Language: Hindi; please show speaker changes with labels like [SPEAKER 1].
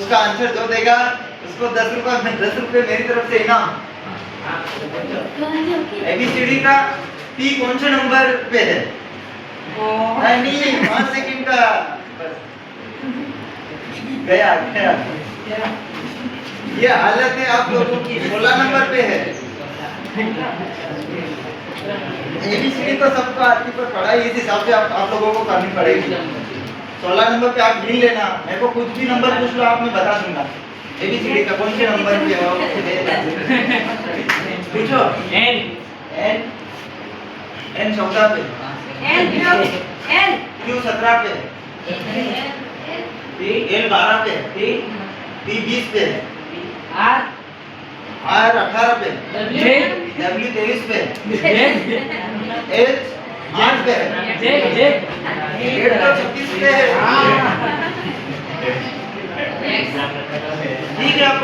[SPEAKER 1] उसका आंसर जो देगा उसको 10 रुपए मेरी तरफ से इनाम। एबीसीडी का पी कौन से नंबर पे है? नहीं 5 सेकंड का गया गया। ये हालत है आप लोगों की, 16 नंबर पे है। एबीसीडी तो सबको आती पर पढ़ाई इस हिसाब से आप लोगों को करनी पड़ेगी। 16 नंबर पे आप गिन लेना, मेरे को कुछ भी नंबर पूछ लो आप मैं बता दूंगा। एबीसीडी का कौन से नंबर पे हो पूछो। एन एन एन 14 पे, एन क्यू 17 पे, एल 12 पे, पी 20 पे, आर 18 पे, डब्ल्यू 23 पे, एच 8 पे, जेड 36 पे है। ठीक है आप